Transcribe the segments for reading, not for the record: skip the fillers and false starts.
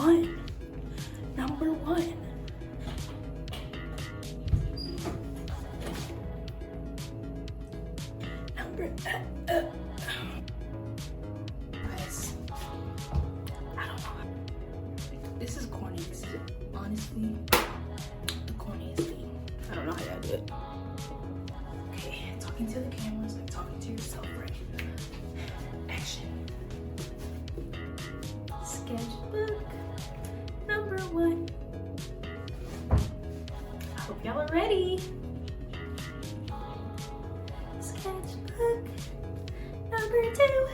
one. Number one. Guys, I don't know. This is corny. This is honestly the corniest thing. I don't know how y'all do it. Okay, talking to the cameras, like talking to yourself, right? Action. Sketchbook number one. I hope y'all are ready. Sketchbook number two.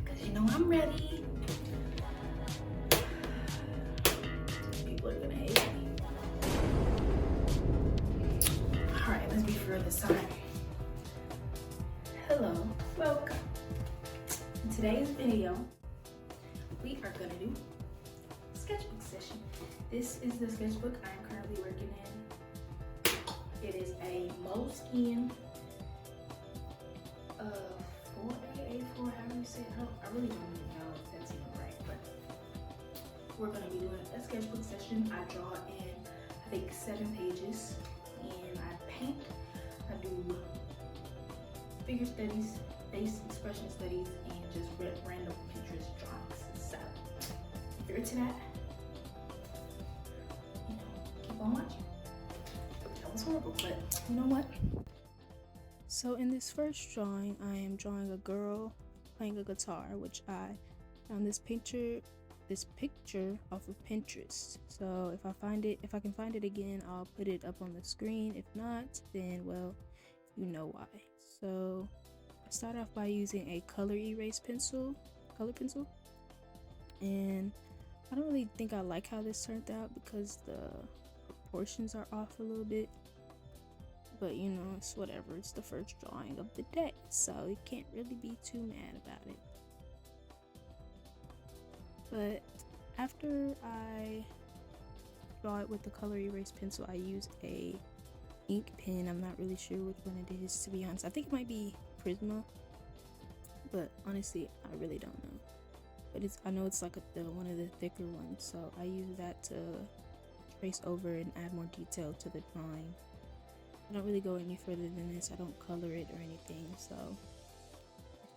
Cause you know I'm ready. People are gonna hate me. Alright, let's be for this time. Hello, welcome. In today's video, we are gonna do a sketchbook session. This is the sketchbook I'm currently working in. It is a Moleskine 4A4, however you say it. I really don't even know if that's even right, but we're gonna be doing a sketchbook session. I draw in, I think, 7 pages, and I paint. I do figure studies, face expression studies, and just random Pinterest drawings. So if you're into that, you know, keep on watching. That was horrible, but you know what? So in this first drawing, I am drawing a girl playing a guitar, which I found this picture off of Pinterest. So if I can find it again, I'll put it up on the screen. If not, then well, you know why. So I start off by using a color pencil, and I don't really think I like how this turned out because the proportions are off a little bit. But you know, it's whatever. It's the first drawing of the day, so you can't really be too mad about it. But after I draw it with the color erase pencil, I use a ink pen. I'm not really sure which one it is, to be honest. I think it might be Prisma, but honestly, I really don't know. But I know it's like one of the thicker ones, so I use that to trace over and add more detail to the drawing. I don't really go any further than this. I don't color it or anything, so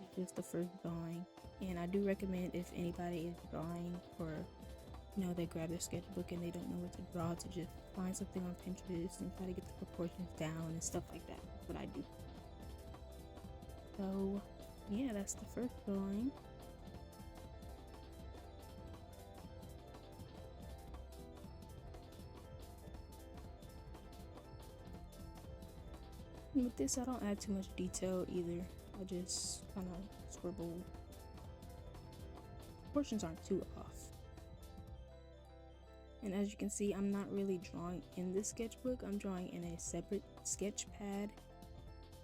this is just the first drawing. And I do recommend, if anybody is drawing, or you know, they grab their sketchbook and they don't know what to draw, to just find something on Pinterest and try to get the proportions down and stuff like that. That's what I do. So yeah, that's the first drawing. And with this, I don't add too much detail either. I just kind of scribble. Proportions aren't too off. And as you can see, I'm not really drawing in this sketchbook. I'm drawing in a separate sketch pad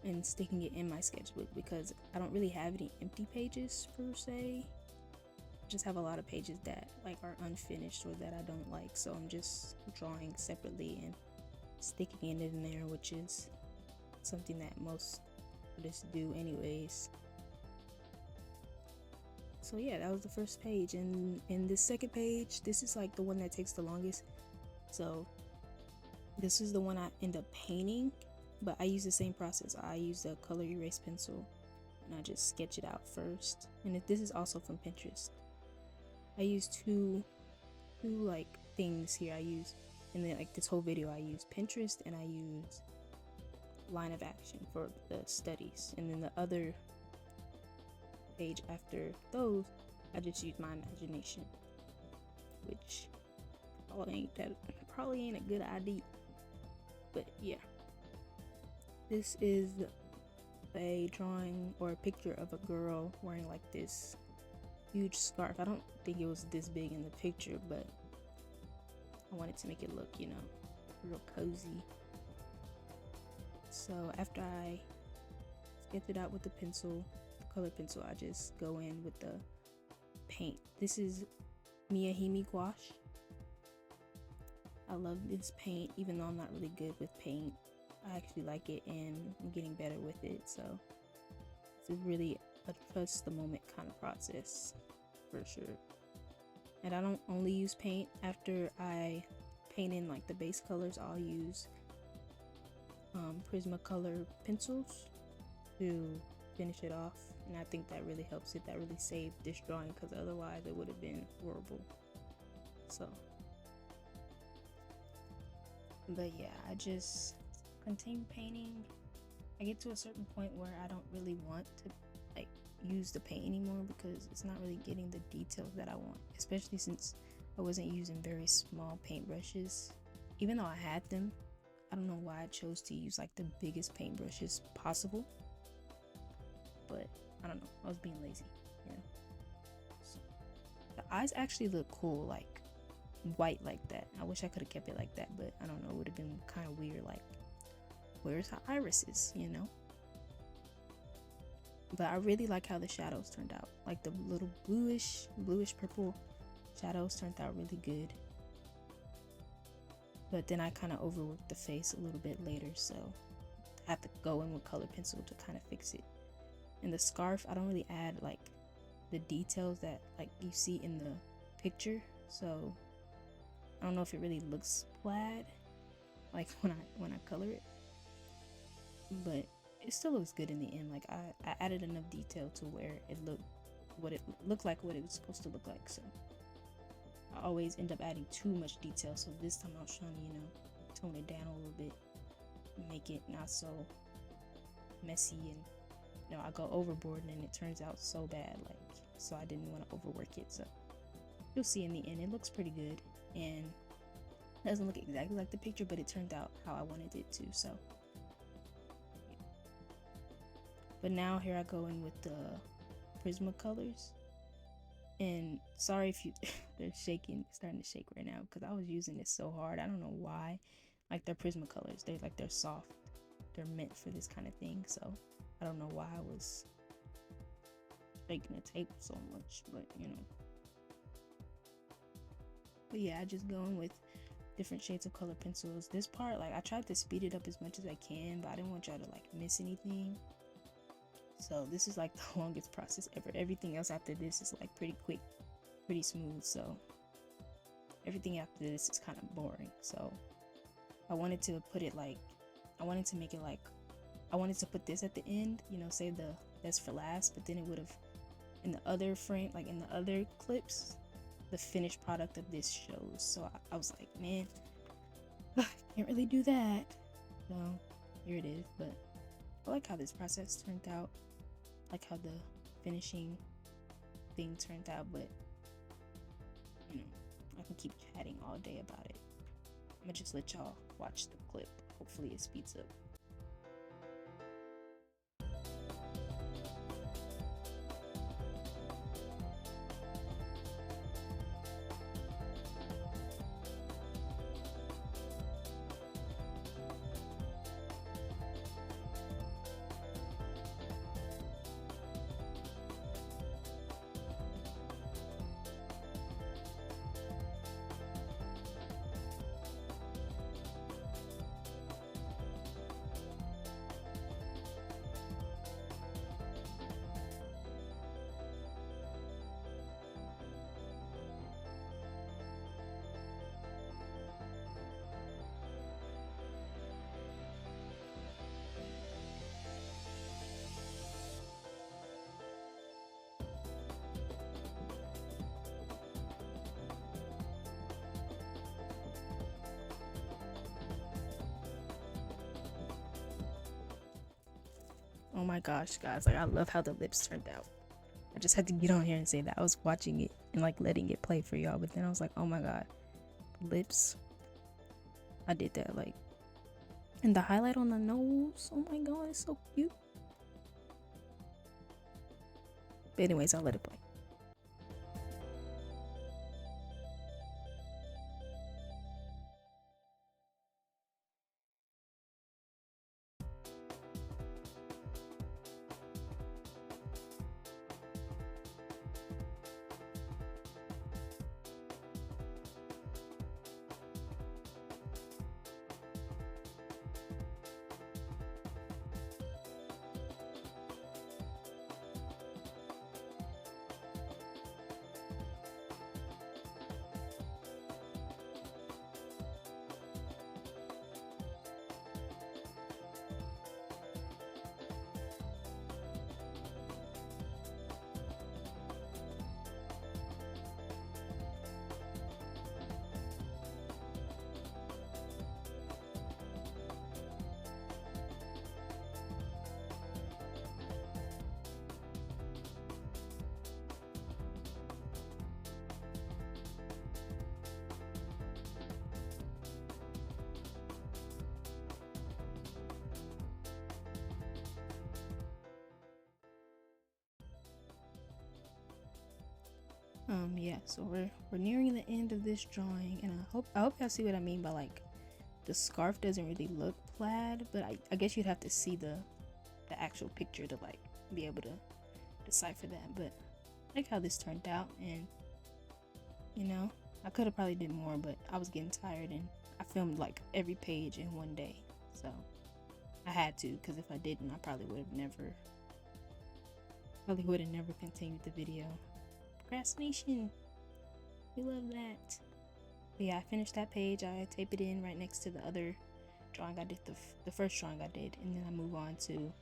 and sticking it in my sketchbook because I don't really have any empty pages per se. I just have a lot of pages that like are unfinished or that I don't like, so I'm just drawing separately and sticking it in there, which is something that most artists do anyways. So yeah, that was the first page, and in this second page, this is like the one that takes the longest. So this is the one I end up painting, but I use the same process. I use the color erase pencil and I just sketch it out first. And this is also from Pinterest. I use two like things here. I use, and then like this whole video, I use Pinterest and I use Line of Action for the studies, and then the other page after those, I just use my imagination, which probably ain't a good idea. But yeah, this is a drawing or a picture of a girl wearing like this huge scarf. I don't think it was this big in the picture, but I wanted to make it look, you know, real cozy. So after I sketch it out with the pencil, color pencil, I just go in with the paint. This is Miyahime gouache. I love this paint, even though I'm not really good with paint. I actually like it and I'm getting better with it. So it's really a trust the moment kind of process for sure. And I don't only use paint. After I paint in like the base colors, I'll use Prismacolor pencils to finish it off, and I think that really helps it. That really saved this drawing, because otherwise it would have been horrible. So, but yeah, I just continue painting. I get to a certain point where I don't really want to like use the paint anymore, because it's not really getting the details that I want, especially since I wasn't using very small paintbrushes. Even though I had them, I don't know why I chose to use like the biggest paintbrushes possible, but I don't know, I was being lazy, you know. So, the eyes actually look cool, like white like that. I wish I could have kept it like that, but I don't know, it would have been kind of weird, like where's her irises, you know. But I really like how the shadows turned out, like the little bluish purple shadows turned out really good. But then I kind of overworked the face a little bit later, so I have to go in with color pencil to kind of fix it. And the scarf, I don't really add like the details that like you see in the picture, so I don't know if it really looks plaid like when I color it, but it still looks good in the end. Like I added enough detail to where it looked like what it was supposed to look like. So I always end up adding too much detail, so this time I was trying to, you know, tone it down a little bit, make it not so messy, and you know, I go overboard and it turns out so bad, like, so I didn't want to overwork it. So you'll see in the end it looks pretty good, and it doesn't look exactly like the picture, but it turned out how I wanted it to. So yeah. But now here I go in with the Prismacolors. And sorry if you they're starting to shake right now, because I was using this so hard. I don't know why. Like, they're Prismacolors, they're soft, they're meant for this kind of thing. So I don't know why I was shaking the tape so much, but you know. But yeah, I just go in with different shades of color pencils. This part, like, I tried to speed it up as much as I can, but I didn't want y'all to like miss anything. So this is like the longest process ever. Everything else after this is like pretty quick, pretty smooth. So everything after this is kind of boring. So I wanted to put it like, I wanted to make it like, I wanted to put this at the end, you know, save the best for last, but then it would have, in the other frame, like in the other clips, the finished product of this shows. So I was like, man, can't really do that. So here it is. But I like how this process turned out. Like how the finishing thing turned out, but you know, I can keep chatting all day about it. I'm gonna just let y'all watch the clip. Hopefully it speeds up. Oh my gosh, guys, like, I love how the lips turned out. I just had to get on here and say that. I was watching it and like letting it play for y'all, but then I was like, oh my god, lips. I did that, like, and the highlight on the nose, oh my god, it's so cute. But anyways, I'll let it play. Yeah, so we're nearing the end of this drawing, and I hope y'all see what I mean by like the scarf doesn't really look plaid, but I guess you'd have to see the actual picture to like be able to decipher that. But I like how this turned out, and you know, I could have probably did more, but I was getting tired, and I filmed like every page in one day, so I had to, because if I didn't, I probably would have never continued the video. Procrastination, we love that. But yeah, I finished that page. I tape it in right next to the other drawing I did, the first drawing I did, and then I move on to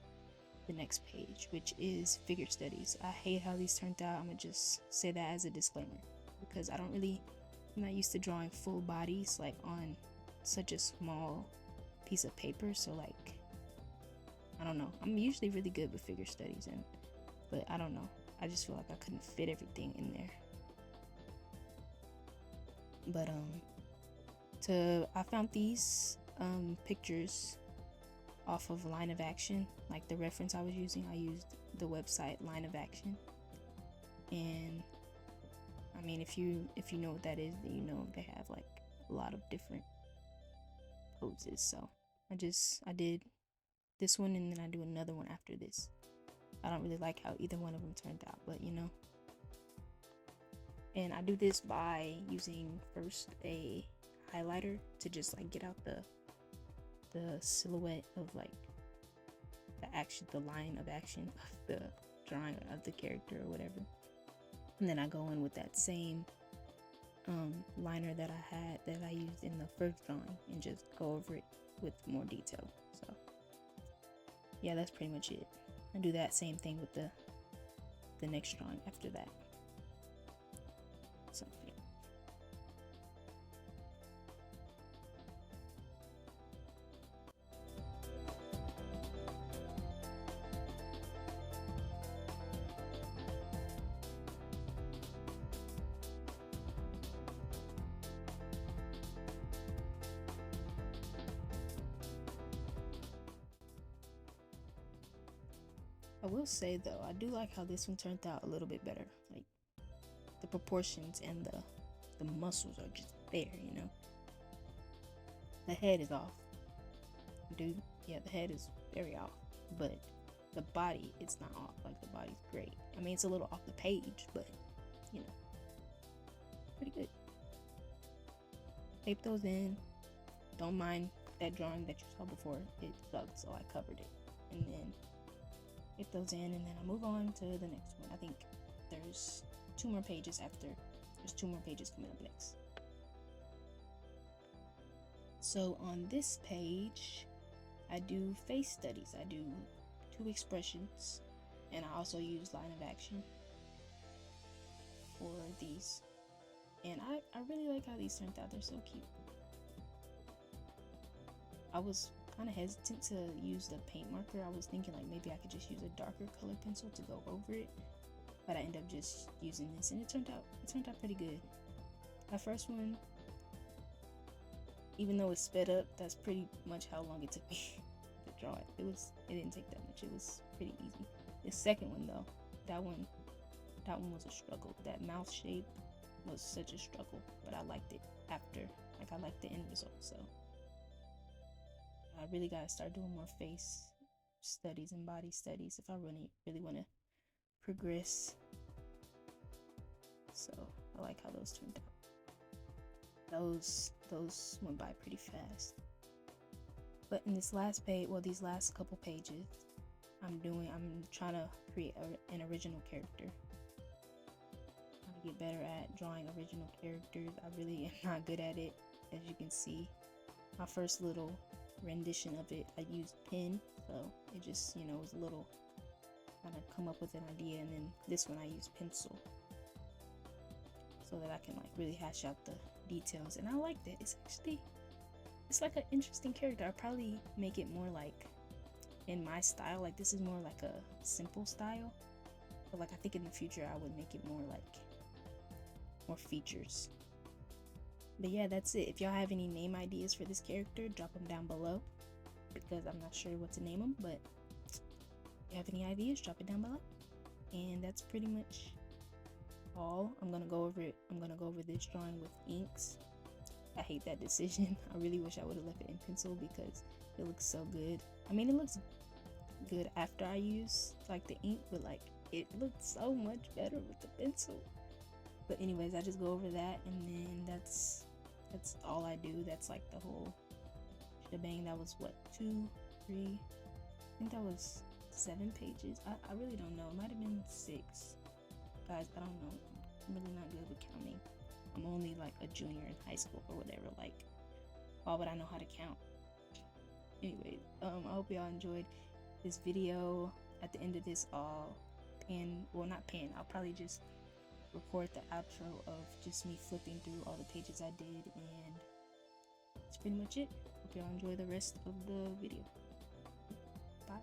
the next page, which is figure studies. I hate how these turned out. I'm gonna just say that as a disclaimer, because I'm not used to drawing full bodies like on such a small piece of paper. So like, I don't know, I'm usually really good with figure studies, but I don't know, I just feel like I couldn't fit everything in there. But I found these pictures off of Line of Action. Like the reference I was using, I used the website Line of Action, and I mean, if you know what that is, then you know they have like a lot of different poses. So I did this one, and then I do another one after this. I don't really like how either one of them turned out, but you know. And I do this by using first a highlighter to just like get out the silhouette of like the line of action of the drawing of the character or whatever. And then I go in with that same liner that I used in the first drawing and just go over it with more detail. So yeah, that's pretty much it. I do that same thing with the next drawing after that. So yeah. I will say though, I do like how this one turned out a little bit better. Like the proportions and the muscles are just there, you know. The head is off, dude. Yeah, the head is very off, but the body, it's not off. Like the body's great. I mean, it's a little off the page, but you know, pretty good. Tape those in. Don't mind that drawing that you saw before. It sucked, so I covered it, and then get those in, and then I move on to the next one. I think there's two more pages after. There's two more pages coming up next. So on this page, I do face studies. I do 2 expressions, and I also use Line of Action for these. And I really like how these turned out. They're so cute. I was kind of hesitant to use the paint marker. I was thinking like maybe I could just use a darker color pencil to go over it, but I ended up just using this, and it turned out pretty good. That first one, even though it's sped up, that's pretty much how long it took me to draw it. It didn't take that much. It was pretty easy. The second one though, that one was a struggle. That mouth shape was such a struggle, but I liked it after. Like, I liked the end result. So I really gotta start doing more face studies and body studies if I really want to progress. So I like how those turned out. Those went by pretty fast. But in this last page, well, these last couple pages, I'm trying to create an original character. Trying to get better at drawing original characters. I really am not good at it, as you can see. My first little rendition of it, I used pen, so it just, you know, was a little kind of come up with an idea, and then this one I use pencil so that I can like really hash out the details, and I liked it. It's like an interesting character. I'll probably make it more like in my style. Like, this is more like a simple style, but like I think in the future I would make it more like more features. But yeah, that's it. If y'all have any name ideas for this character, drop them down below, because I'm not sure what to name them. But if you have any ideas, drop it down below. And that's pretty much all. I'm gonna go over it. I'm gonna go over this drawing with inks. I hate that decision. I really wish I would have left it in pencil because it looks so good. I mean, it looks good after I use like the ink, but like it looks so much better with the pencil. But anyways, I just go over that, and then that's all I do. That's like the whole shebang. That was what, 2, 3, I think that was 7 pages. I really don't know. It might have been 6. Guys, I don't know. I'm really not good with counting. I'm only like a junior in high school or whatever. Like, why would I know how to count? Anyway, I hope y'all enjoyed this video. At the end of this, I'll I'll probably just record the outro of just me flipping through all the pages I did, and that's pretty much it. Hope y'all enjoy the rest of the video. Bye.